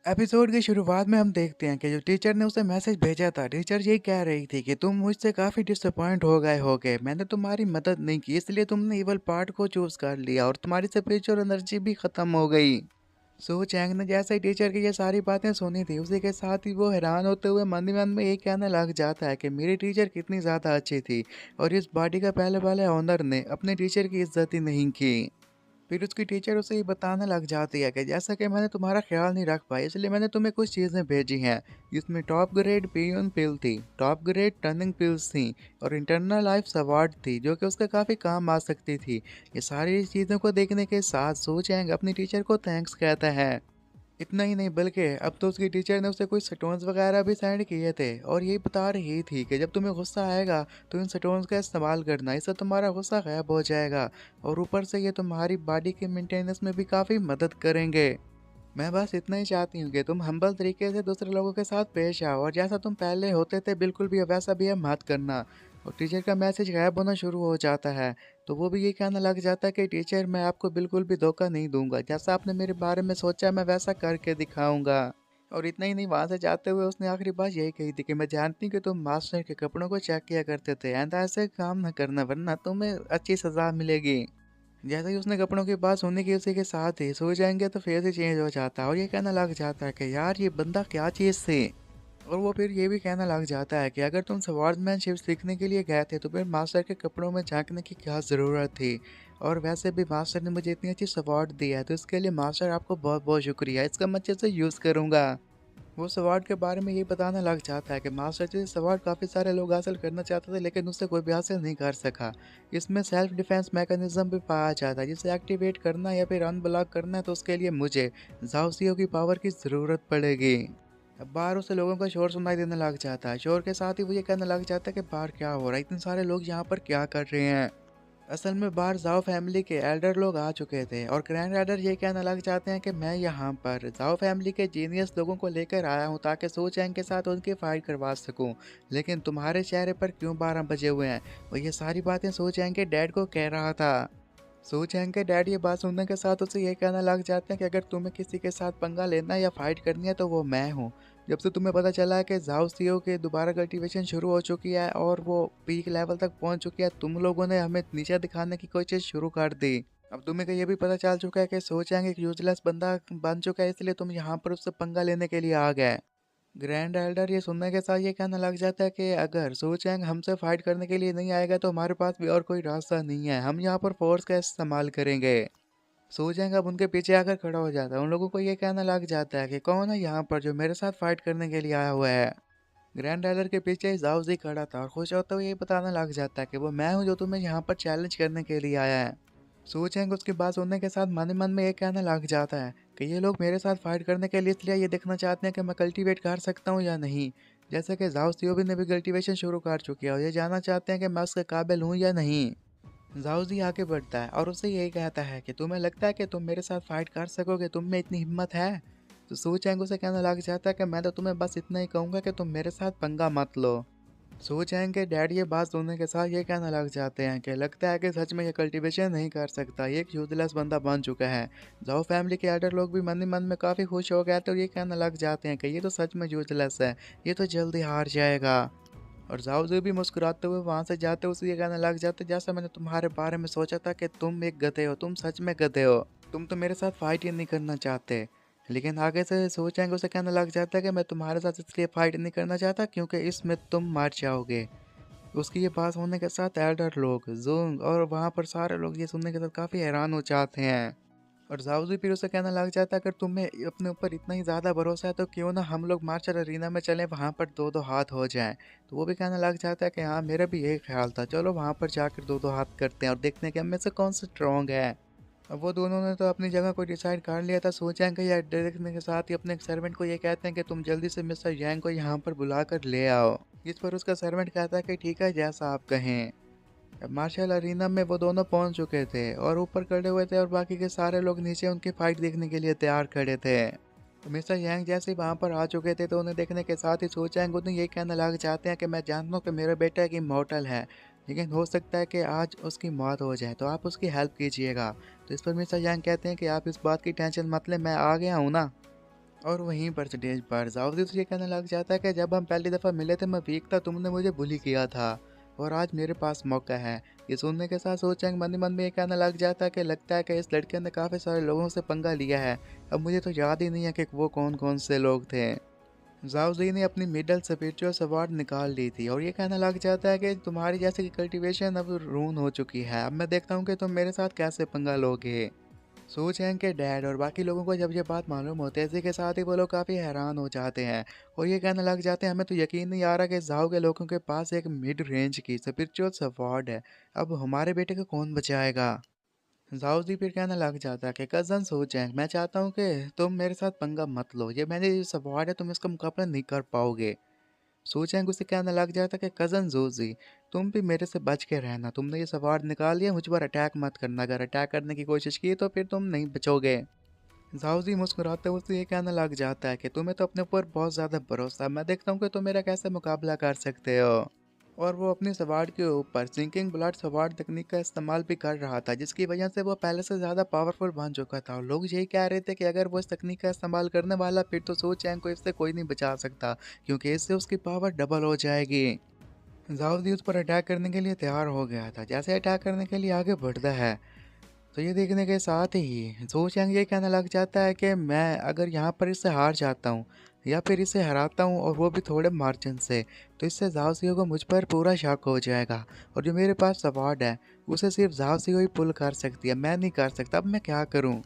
Episode की शुरुआत में हम देखते हैं कि जो टीचर ने उसे मैसेज भेजा था, टीचर यही कह रही थी कि तुम मुझसे काफ़ी डिसअपॉइंट हो गए होगे। मैंने तुम्हारी मदद नहीं की, इसलिए तुमने इवल पार्ट को चूज़ कर लिया और तुम्हारी स्पिरिचुअल एनर्जी भी ख़त्म हो गई। सो चैंग ने जैसे ही टीचर की ये सारी बातें सुनी थी, उसी के साथ ही वो हैरान होते हुए मन ही मन में ये कहने लग जाता है कि मेरी टीचर कितनी ज़्यादा अच्छी थी और इस बॉडी का पहले वाले ऑनर ने अपने टीचर की इज्जत ही नहीं की। फिर उसकी टीचर उसे ये बताने लग जाती है कि जैसा कि मैंने तुम्हारा ख्याल नहीं रख पाई, इसलिए मैंने तुम्हें कुछ चीज़ें भेजी हैं, जिसमें टॉप ग्रेड पियन पिल थी, टॉप ग्रेड टर्निंग पिल्स थी और इंटरनल लाइफ सवार्ड थी, जो कि उसके काफ़ी काम आ सकती थी। ये सारी चीज़ों को देखने के साथ सो चैंग अपनी टीचर को थैंक्स कहता है। इतना ही नहीं बल्कि अब तो उसकी टीचर ने उसे कुछ स्टोन्स वगैरह भी सेंड किए थे और ये बता रही थी कि जब तुम्हें गुस्सा आएगा तो इन स्टोन्स का इस्तेमाल करना, इससे तुम्हारा गुस्सा गायब हो जाएगा और ऊपर से ये तुम्हारी बॉडी के मेंटेनेंस में भी काफ़ी मदद करेंगे। मैं बस इतना ही चाहती हूँ कि तुम हम्बल तरीके से दूसरे लोगों के साथ पेश आओ और जैसा तुम पहले होते थे बिल्कुल भी वैसा भी अब मत करना। और टीचर का मैसेज गायब होना शुरू हो जाता है, तो वो भी ये कहने लग जाता है कि टीचर मैं आपको बिल्कुल भी धोखा नहीं दूंगा, जैसा आपने मेरे बारे में सोचा मैं वैसा करके दिखाऊंगा। और इतना ही नहीं, वहां से जाते हुए उसने आखिरी बात यही कही थी कि मैं जानती हूँ कि तुम मास्टर के कपड़ों को चेक किया करते थे एंड ऐसे काम न करना वरना तुम्हें अच्छी सजा मिलेगी। जैसे ही उसने कपड़ों की बात सुनने की उसी के साथ ही सो जाएंगे तो फेस ही चेंज हो जाता है और ये कहने लग जाता है कि यार ये बंदा क्या चीज़ थी। और वो फिर ये भी कहने लग जाता है कि अगर तुम स्वॉर्ड्समैनशिप सीखने के लिए गए थे तो फिर मास्टर के कपड़ों में झांकने की क्या ज़रूरत थी। और वैसे भी मास्टर ने मुझे इतनी अच्छी स्वॉर्ड दी है तो इसके लिए मास्टर आपको बहुत बहुत शुक्रिया, इसका मैं अच्छे से यूज़ करूँगा। वो स्वॉर्ड के बारे में ये बताने लग जाता है कि मास्टर जी स्वॉर्ड काफ़ी सारे लोग हासिल करना चाहते थे लेकिन उससे कोई भी हासिल नहीं कर सका। इसमें सेल्फ डिफेंस मैकेनिज्म भी पाया जाता है, जिसे एक्टिवेट करना या फिर अनब्लॉक करना है तो उसके लिए मुझे जाओसियो की पावर की ज़रूरत पड़ेगी। अब बाहर उसे लोगों का शोर सुनाई देने लग जाता है। शोर के साथ ही वो ये कहने लग जाता है कि बाहर क्या हो रहा है, इतने सारे लोग यहाँ पर क्या कर रहे हैं। असल में बाहर जाओ फैमिली के एल्डर लोग आ चुके थे और ग्रैंड एल्डर ये कहने लग जाते हैं कि मैं यहाँ पर जाओ फैमिली के जीनियस लोगों को लेकर आया हूँ ताकि सो चैंग के साथ उनकी फाइट करवा सकूँ। लेकिन तुम्हारे चेहरे पर क्यों 12 बजे हुए हैं? और ये सारी बातें सो चैंग के डैड को कह रहा था। सो चैंग के डैड ये बात सुनने के साथ उसे ये कहने लग जाते हैं कि अगर तुम्हें किसी के साथ पंगा लेना या फाइट करनी है तो वो मैं हूँ। जब से तुम्हें पता चला है कि जाओ सीओ के दोबारा कल्टीवेशन शुरू हो चुकी है और वो पीक लेवल तक पहुंच चुकी है, तुम लोगों ने हमें नीचे दिखाने की कोशिश शुरू कर दी। अब तुम्हें को ये भी पता चल चुका है कि सो चैंग एक यूजलेस बंदा बन चुका है, इसलिए तुम यहाँ पर उससे पंगा लेने के लिए आ गए। ग्रैंड एल्डर ये सुनने के साथ ये कहने लग जाता है कि अगर सो चैंग हमसे फाइट करने के लिए नहीं आएगा तो हमारे पास भी और कोई रास्ता नहीं है, हम यहाँ पर फोर्स का इस्तेमाल करेंगे। सो चैंग अब उनके पीछे आकर खड़ा हो जाता है। उन लोगों को ये कहने लग जाता है कि कौन है यहाँ पर जो मेरे साथ फाइट करने के लिए आया हुआ है। ग्रैंड एल्डर के पीछे जाओजी खड़ा था और खुश होते हुए ये बताने लग जाता है कि वो मैं हूँ जो तुम्हें यहाँ पर चैलेंज करने के लिए आया है। सो चैंग उसकी बात सुनने के साथ मन ही मन में ये कहने लग जाता है कि ये लोग मेरे साथ फाइट करने के लिए इसलिए ये देखना चाहते हैं कि मैं कल्टीवेट कर सकता हूँ या नहीं। जैसे कि जाओ सीओबी ने भी कल्टीवेशन शुरू कर चुकी है और ये जानना चाहते हैं कि मैं उसके काबिल हूँ या नहीं। जाओजी आगे बढ़ता है और उससे यही कहता है कि तुम्हें लगता है कि तुम मेरे साथ फाइट कर सकोगे, तुम में इतनी हिम्मत है? तो सू चैंग उसे कहने लग जाता है कि मैं तो तुम्हें बस इतना ही कहूँगा कि तुम मेरे साथ पंगा मत लो। सू चैंग के डैड ये बात सुनने के साथ ये कहने लग जाते हैं कि लगता है कि सच में ये कल्टीवेशन नहीं कर सकता, ये एक यूजलेस बंदा बन चुका है। जाओ फैमिली के एल्डर लोग भी मन ही मन में काफ़ी खुश हो गए थे और ये कहने लग जाते हैं कि ये तो सच में यूजलेस है, ये तो जल्दी हार जाएगा। और जाओ भी मुस्कुराते हुए वहां से जाते उसे ये कहने लग जाते, जैसा मैंने तुम्हारे बारे में सोचा था कि तुम एक गधे हो, तुम सच में गधे हो, तुम तो मेरे साथ फाइट ही नहीं करना चाहते। लेकिन आगे से सोचेंगे उसे कहने लग जाता है कि मैं तुम्हारे साथ इसलिए फाइट नहीं करना चाहता क्योंकि इसमें तुम मर जाओगे। उसकी ये बात होने के साथ एल्डर लोग जोंग और वहाँ पर सारे लोग ये सुनने के साथ काफ़ी हैरान हो जाते हैं। और जाओजी फिर उसे कहने लग जाता है अगर तुम्हें अपने ऊपर इतना ही ज़्यादा भरोसा है तो क्यों ना हम लोग मार्शल अरीना में चलें, वहाँ पर दो दो हाथ हो जाएं। तो वो भी कहने लग जाता है कि हाँ मेरा भी यही ख्याल था, चलो वहाँ पर जाकर दो दो हाथ करते हैं और देखते हैं कि हम में से कौन सा स्ट्रॉन्ग है। अब वो दोनों ने तो अपनी जगह को डिसाइड कर लिया था। सो चैंग का यह देखने के साथ ही अपने सर्वेंट को ये कहते हैं कि तुम जल्दी से मिस्टर यांग को यहाँ पर बुला कर ले आओ। इस पर उसका सर्वेंट कहता है कि ठीक है जैसा आप कहें। मार्शल अरीना में वो दोनों पहुंच चुके थे और ऊपर खड़े हुए थे और बाकी के सारे लोग नीचे उनकी फाइट देखने के लिए तैयार खड़े थे। तो मिस्टर यांग जैसे ही वहां पर आ चुके थे तो उन्हें देखने के साथ ही सो चैंग उन्हें ये कहने लग जाते हैं कि मैं जानता हूँ कि मेरा बेटा एक इमॉर्टल है, लेकिन हो सकता है कि आज उसकी मौत हो जाए, तो आप उसकी हेल्प कीजिएगा। तो इस पर मिस्टर यांग कहते हैं कि आप इस बात की टेंशन मत लें, मैं आ गया हूँ ना। और वहीं पर स्टेज पर जाओ ये कहने लग जाता है कि जब हम पहली दफ़ा मिले थे मैं वीक था, तुमने मुझे बुली किया था और आज मेरे पास मौका है। ये सुनने के साथ सो चैंग मन ही मन में ये कहने लग जाता है कि लगता है कि इस लड़के ने काफ़ी सारे लोगों से पंगा लिया है। अब मुझे तो याद ही नहीं है कि वो कौन-कौन से लोग थे। जाओ जी ने अपनी मिडल स्पिरिचुअल स्वॉर्ड निकाल ली थी और ये कहने लग जाता है कि तुम्हारी जैसे कि कल्टीवेशन अब रून हो चुकी है। अब मैं देखता हूँ कि तुम मेरे साथ कैसे पंगा लोगे। सू चैंग के डैड और बाकी लोगों को जब ये बात मालूम होती है, इसी के साथ ही वो लोग काफ़ी हैरान हो जाते हैं और ये कहने लग जाते हैं हमें तो यकीन नहीं आ रहा कि जाओ के लोगों के पास एक मिड रेंज की स्पिरिचुअल स्वॉर्ड है। अब हमारे बेटे को कौन बचाएगा। जाओ जी फिर कहने लग जाता है कि कज़न सू चैंग, मैं चाहता हूँ कि तुम मेरे साथ पंगा मत लो, ये मैंने जो स्वॉर्ड है तुम इसका मुकाबला नहीं कर पाओगे। सूचेंग उसे कहने लग जाता कि कज़न जोजी, तुम भी मेरे से बच के रहना, तुमने ये सवार निकाल लिया, मुझ पर अटैक मत करना, अगर अटैक करने की कोशिश की तो फिर तुम नहीं बचोगे। जाओजी मुस्कुराते हुए उसे ये कहने लग जाता है कि तुम्हें तो अपने ऊपर बहुत ज़्यादा भरोसा है, मैं देखता हूँ कि तुम मेरा कैसे मुकाबला कर सकते हो। और वो अपनी सवार के ऊपर सिंकिंग ब्लड सवार तकनीक का इस्तेमाल भी कर रहा था, जिसकी वजह से वो पहले से ज़्यादा पावरफुल बन चुका था और लोग यही कह रहे थे कि अगर वो इस तकनीक का इस्तेमाल करने वाला फिर तो सो चैंग को इससे कोई नहीं बचा सकता, क्योंकि इससे उसकी पावर डबल हो जाएगी। जाओदी उस पर अटैक करने के लिए तैयार हो गया था। जैसे अटैक करने के लिए आगे बढ़ता है तो ये देखने के साथ ही ज़ो चैंग ये कहने लग जाता है कि मैं अगर यहाँ पर इससे हार जाता हूँ या फिर इसे हराता हूँ और वो भी थोड़े मार्जिन से, तो इससे ज़ाओ सीओ को मुझ पर पूरा शक हो जाएगा और जो मेरे पास सवाड है उसे सिर्फ ज़ाओ सीओ ही पुल कर सकती है, मैं नहीं कर सकता। अब मैं क्या करूँ।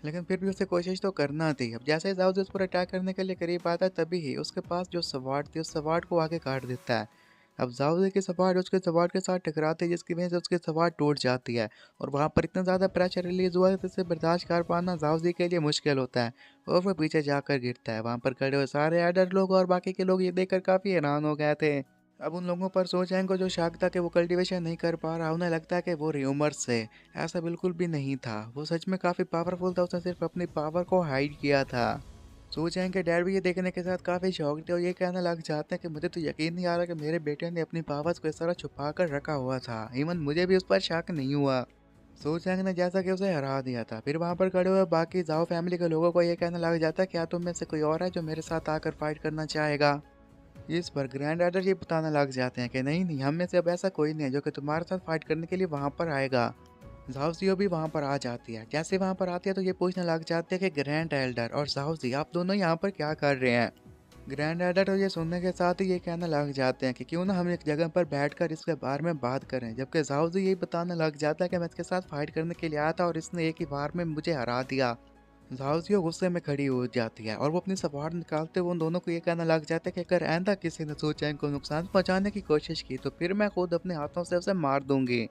लेकिन फिर भी उसे कोशिश तो करना थी। अब जैसे ही ज़ाओ उस पर अटैक करने के लिए करीब आता है तभी ही उसके पास जो सवाड थी उस सवाड को आगे काट देता है। अब जाओ की सवार उसके सवार के साथ टकराती है, जिसकी वजह से उसकी सवार टूट जाती है और वहाँ पर इतना ज़्यादा प्रेशर रिलीज हुआ है जिसे बर्दाश्त कर पाना जाओजी के लिए मुश्किल होता है और वह पीछे जाकर गिरता है। वहाँ पर खड़े हुए सारे एडर लोग और बाकी के लोग ये देखकर काफ़ी हैरान हो गए थे। अब उन लोगों पर सोचें को जो शक था कि वो कल्टीवेशन नहीं कर पा रहा, उन्हें लगता है कि वो र्यूमर से, ऐसा बिल्कुल भी नहीं था। वो सच में काफ़ी पावरफुल था, उसने सिर्फ अपनी पावर को हाइड किया था। सू चैंग के डैड भी ये देखने के साथ काफ़ी शॉक्ड थे और ये कहने लग जाते हैं कि मुझे तो यकीन नहीं आ रहा कि मेरे बेटे ने अपनी पावर्स को इस तरह छुपा कर रखा हुआ था। इवन मुझे भी उस पर शक नहीं हुआ। सू चैंग ने जैसा कि उसे हरा दिया था, फिर वहाँ पर खड़े हुए बाकी जाओ फैमिली के लोगों को ये कहने लग जाता है क्या तुम में से कोई और है जो मेरे साथ आकर फाइट करना चाहेगा। इस पर ग्रैंड एडर ये बताने लग जाते हैं कि नहीं नहीं, हम में से अब ऐसा कोई नहीं है जो कि तुम्हारे साथ फाइट करने के लिए वहाँ पर आएगा। झाओसियो भी वहाँ पर आ जाती है। जैसे वहाँ पर आती है तो ये पूछने लग जाते हैं कि ग्रैंड एल्डर और झाओसी आप दोनों यहाँ पर क्या कर रहे हैं। ग्रैंड एल्डर तो ये सुनने के साथ ही ये कहने लग जाते हैं कि क्यों ना हम एक जगह पर बैठकर इसके बारे में बात करें, जबकि झाओसी यही बताने लग जाता है कि मैं इसके साथ फाइट करने के लिए आया था और इसने एक ही बार में मुझे हरा दिया। झाओसियो गुस्से में खड़ी हो जाती है और वो अपनी सवार निकालते हुए उन दोनों को ये कहना लग जाता है कि अगर आइंदा किसी ने सू चैंग को नुकसान पहुंचाने की कोशिश की तो फिर मैं खुद अपने हाथों से उसे मार दूंगी।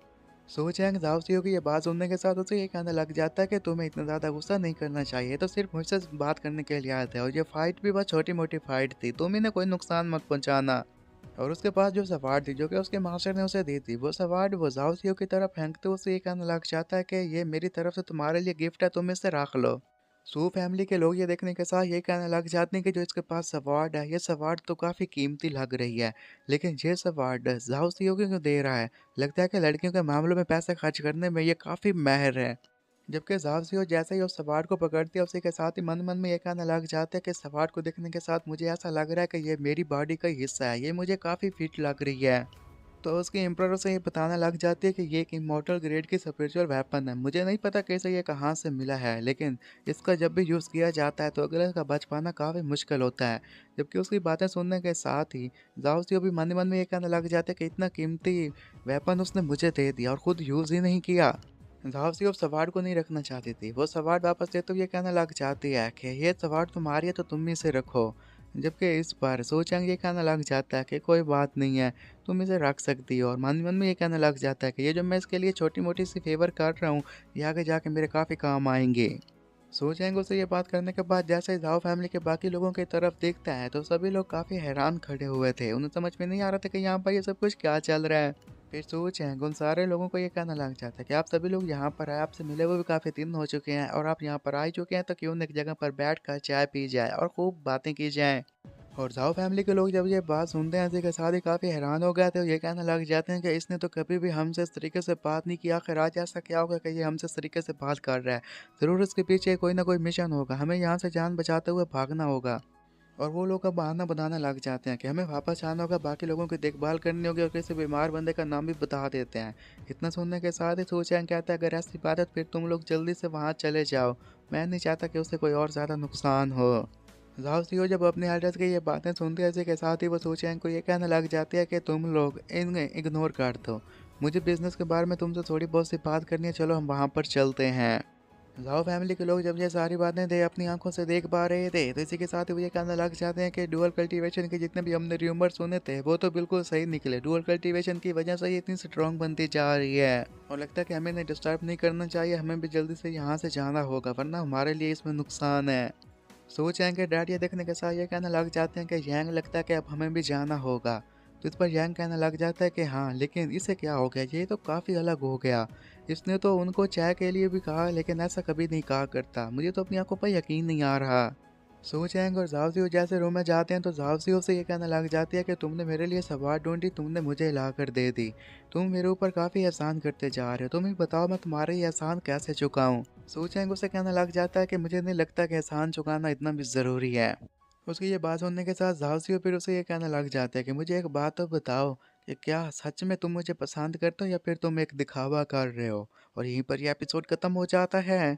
सू चैंग झाओसियो की ये बात सुनने के साथ उसे ये कहने लग जाता है कि तुम्हें इतना ज़्यादा गुस्सा नहीं करना चाहिए, तो सिर्फ मुझसे बात करने के लिए आए थे और ये फाइट भी बस छोटी मोटी फाइट थी, तुम इन्हें कोई नुकसान मत पहुंचाना। और उसके पास जो सवार थी जो कि उसके मास्टर ने उसे दी थी, वो सवार वो झाओसियो की तरफ फेंकते हुए उसे ये कहने लग जाता है कि ये मेरी तरफ से तुम्हारे लिए गिफ्ट है, तुम इसे रख लो। सू फैमिली के लोग ये देखने के साथ ये कहने लग जाते हैं कि जो इसके पास सवार्ड है, ये सवार्ड तो काफ़ी कीमती लग रही है, लेकिन ये सवार्ड झाओ सीओ को क्यों दे रहा है। लगता है कि लड़कियों के मामलों में पैसे खर्च करने में ये काफ़ी माहिर है। जबकि झाओ सीओ जैसे ही उस सवार्ड को पकड़ती है उसी के साथ ही मन मन में ये कहने लग जाते हैं कि सवार्ड को देखने के साथ मुझे ऐसा लग रहा है कि ये मेरी बॉडी का ही हिस्सा है, ये मुझे काफ़ी फिट लग रही है। तो उसकी एम्प्रर से ये बताने लग जाती है कि ये एक इमॉर्टल ग्रेड की स्पिरिचुअल वेपन है। मुझे नहीं पता कैसे ये कहाँ से मिला है, लेकिन इसका जब भी यूज़ किया जाता है तो अगले का बच पाना काफ़ी मुश्किल होता है। जबकि उसकी बातें सुनने के साथ ही जाओ सीओ भी मन ही मन में ये कहने लग जाते हैं कि इतना कीमती वेपन उसने मुझे दे दिया और खुद यूज़ ही नहीं किया। जाओ सीओ सवार को नहीं रखना चाहती थी, वो सवार वापस देते हुए ये कहने लग जाती है कि ये सवार तुम्हारी है तो तुम ही इसे रखो। जबकि इस बार सोचेंगे ये कहने लग जाता है कि कोई बात नहीं है, तुम इसे रख सकती हो और मन ही मन में ये कहने लग जाता है कि ये जो मैं इसके लिए छोटी मोटी सी फेवर कर रहा हूँ ये आगे जाके मेरे काफ़ी काम आएंगे। सोचेंगे उसे ये बात करने के बाद जैसे ही झाओ फैमिली के बाकी लोगों की तरफ देखता है तो सभी लोग काफ़ी हैरान खड़े हुए थे, उन्हें समझ में नहीं आ रहा था कि यहाँ पर ये सब कुछ क्या चल रहा है। फिर सोचेंगे उन सारे लोगों को ये कहना लग जाता है कि आप सभी लोग यहाँ पर आए, आपसे मिले हुए भी काफ़ी दिन हो चुके हैं और आप यहाँ पर आ ही चुके हैं तो क्यों न एक जगह पर बैठ कर चाय पी जाए और खूब बातें की जाएं। और झाओ फैमिली के लोग जब ये बात सुनते हैं इसी के साथ ही काफ़ी हैरान हो गए थे और ये कहने लग जाते हैं कि इसने तो कभी भी हमसे इस तरीके से बात नहीं किया, आखिर आज ऐसा क्या होगा कि ये हमसे इस तरीके से बात कर रहा है। ज़रूर इसके पीछे कोई ना कोई मिशन होगा, हमें यहाँ से जान बचाते हुए भागना होगा। और वो लोग अब बहाना बनाने लग जाते हैं कि हमें वापस आना होगा, बाकी लोगों की देखभाल करनी होगी और किसी बीमार बंदे का नाम भी बता देते हैं। इतना सुनने के साथ ही सूचैन कहता है अगर ऐसी बात है तो फिर तुम लोग जल्दी से वहाँ चले जाओ, मैं नहीं चाहता कि उसे कोई और ज़्यादा नुकसान हो। झाओ सीओ जब अपने एल्डर्स की ये बातें सुनते हैं इसी के साथ ही वो सूचैन को ये कहने लग जाती है कि तुम लोग इन्हें इग्नोर कर दो, मुझे बिजनेस के बारे में तुमसे थोड़ी बहुत सी बात करनी है, चलो हम वहाँ पर चलते हैं। झाओ फैमिली के लोग जब ये सारी बातें थे अपनी आंखों से देख पा रहे थे तो इसी के साथ ही वो ये कहने लग जाते हैं कि डुअल कल्टीवेशन के जितने भी हमने र्यूमर सुने थे वो तो बिल्कुल सही निकले, डुअल कल्टीवेशन की वजह से ये इतनी स्ट्रांग बनती जा रही है और लगता है कि हमें इन्हें डिस्टर्ब नहीं करना चाहिए, हमें भी जल्दी से यहाँ से जाना होगा वरना हमारे लिए इसमें नुकसान है। सोच हैं कि डैड ये देखने के साथ ये कहने लग जाते हैं कि यांग लगता है कि अब हमें भी जाना होगा। तो इस पर यांग कहने लग जाता है कि हाँ लेकिन इसे क्या हो गया, ये तो काफ़ी अलग हो गया। इसने तो उनको चाय के लिए भी कहा लेकिन ऐसा कभी नहीं कहा करता, मुझे तो अपनी आंखों पर यकीन नहीं आ रहा। सो चैंग और जाओ जियो जैसे रूम में जाते हैं तो जाओ जियो से ये कहने लग जाती है कि तुमने मेरे लिए सवार ढूंढी, तुमने मुझे ला कर दे दी, तुम मेरे ऊपर काफ़ी एहसान करते जा रहे हो, तुम ही बताओ मैं तुम्हारे ये एहसान कैसे चुकाऊं। सो चैंग उसे कहने लग जाता है कि मुझे नहीं लगता कि एहसान चुकाना इतना भी ज़रूरी है। उसकी ये बात सुनने के साथ जाओ जियो फिर उसे ये कहने लग जाता है कि मुझे एक बात तो बताओ कि क्या सच में तुम मुझे पसंद करते हो या फिर तुम एक दिखावा कर रहे हो। और यहीं पर यह एपिसोड खत्म हो जाता है।